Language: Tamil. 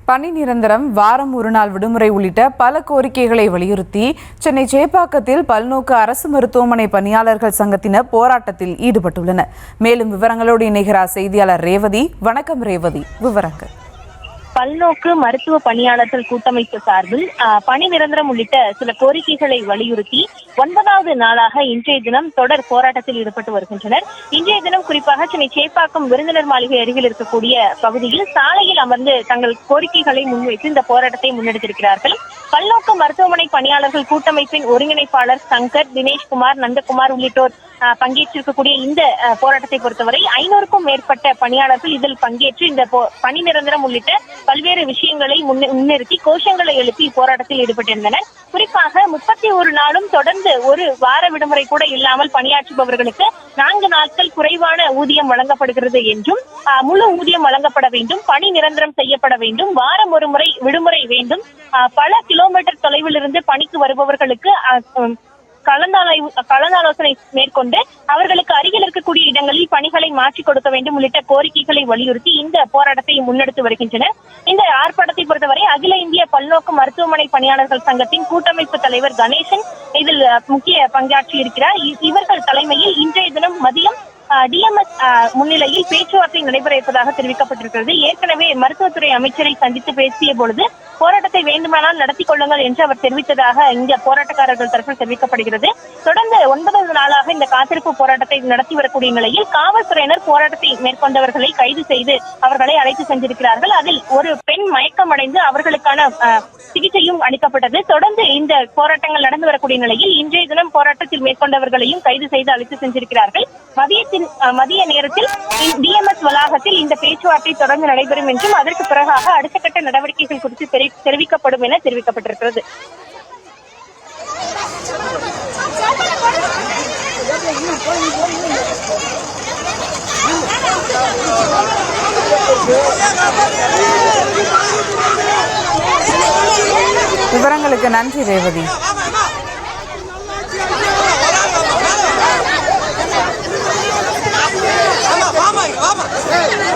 பணி நிரந்தரம், வாரம் ஒரு நாள் விடுமுறை உள்ளிட்ட பல கோரிக்கைகளை வலியுறுத்தி சென்னை சேப்பாக்கத்தில் பல்நோக்கு அரசு மருத்துவமனை பணியாளர்கள் சங்கத்தினர் போராட்டத்தில் ஈடுபட்டுள்ளனர். மேலும் விவரங்களோடு இணைகிறார் செய்தியாளர் ரேவதி. வணக்கம் ரேவதி, விவரங்கள். பல்நோக்கு மருத்துவ பணியாளர்கள் கூட்டமைப்பு சார்பில் பணி நிரந்தரம் உள்ளிட்ட சில கோரிக்கைகளை வலியுறுத்தி 9வது நாளாக இன்றைய தினம் தொடர் போராட்டத்தில் ஈடுபட்டு வருகின்றனர். இன்றைய தினம் குறிப்பாக சென்னை சேப்பாக்கம் விருந்தினர் மாளிகை அருகில் இருக்கக்கூடிய பகுதியில் சாலையில் அமர்ந்து தங்கள் கோரிக்கைகளை முன்வைத்து இந்த போராட்டத்தை முன்னெடுத்திருக்கிறார்கள். பல்நோக்கு மருத்துவமனை பணியாளர்கள் கூட்டமைப்பின் ஒருங்கிணைப்பாளர் சங்கர், தினேஷ்குமார், நந்தகுமார் உள்ளிட்டோர் பங்கேற்றிருக்கக்கூடிய இந்த போராட்டத்தை பொறுத்தவரை 500க்கும் மேற்பட்ட பணியாளர்கள் இதில் பங்கேற்று இந்த பணி நிரந்தரம் உள்ளிட்ட பல்வேறு விஷயங்களை முன்னிறுத்தி கோஷங்களை எழுப்பி போராட்டத்தில் ஈடுபட்டிருந்தனர். குறிப்பாக 31 நாளும் தொடர்ந்து ஒரு வார விடுமுறை கூட இல்லாமல் பணியாற்றுபவர்களுக்கு 4 நாட்கள் குறைவான ஊதியம் வழங்கப்படுகிறது என்றும், முழு ஊதியம் வழங்கப்பட வேண்டும், பணி நிரந்தரம் செய்யப்பட வேண்டும், வாரம் ஒரு முறை விடுமுறை வேண்டும், பல கிலோமீட்டர் தொலைவில் இருந்து பணிக்கு வருபவர்களுக்கு கலந்தாலோசனை மேற்கொண்டு அவர்களுக்கு அருகில் இருக்கக்கூடிய இடங்களில் பணிகளை மாற்றிக் கொடுக்க வேண்டும் உள்ளிட்ட கோரிக்கைகளை வலியுறுத்தி இந்த போராட்டத்தை முன்னெடுத்து வருகின்றனர். இந்த ஆர்ப்பாட்டத்தை பொறுத்தவரை அகில இந்திய பல்நோக்கு மருத்துவமனை பணியாளர்கள் சங்கத்தின் கூட்டமைப்பு தலைவர் கணேசன் இதில் முக்கிய பங்காற்றி இருக்கிறார். இவர்கள் தலைமையில் இன்றைய தினம் மதியம் டிஎம்எஸ் முன்னிலையில் பேச்சுவார்த்தை நடைபெற இருப்பதாக தெரிவிக்கப்பட்டிருக்கிறது. ஏற்கனவே மருத்துவத்துறை அமைச்சரை சந்தித்து பேசிய பொழுது போராட்டத்தை வேண்டுமானால் நடத்தி கொள்ளுங்கள் என்று அவர் தெரிவித்ததாக இந்த போராட்டக்காரர்கள் தரப்பில் தெரிவிக்கப்படுகிறது. தொடர்ந்து 9வது நாளாக இந்த காத்திருப்பு போராட்டத்தை நடத்தி வரக்கூடிய நிலையில் காவல்துறையினர் போராட்டத்தை மேற்கொண்டவர்களை கைது செய்து அவர்களை அழைத்து சென்றிருக்கிறார்கள். அதில் ஒரு பெண் மயக்கமடைந்து அவர்களுக்கான சிகிச்சையும் அளிக்கப்பட்டது. தொடர்ந்து இந்த போராட்டங்கள் நடந்து வரக்கூடிய நிலையில் இன்றைய தினம் போராட்டத்தில் மேற்கொண்டவர்களையும் கைது செய்து அழைத்து சென்றிருக்கிறார்கள். மதிய நேரத்தில் டிஎம்எஸ் வளாகத்தில் இந்த பேச்சுவார்த்தை தொடர்ந்து நடைபெறும் என்றும் அதற்கு பிறகாக அடுத்த கட்ட நடவடிக்கைகள் குறித்து தெரிவிக்கப்படும் என தெரிவிக்கப்பட்டிருக்கிறது. விவரங்களுக்கு நன்றி ரேவதி. Vamos!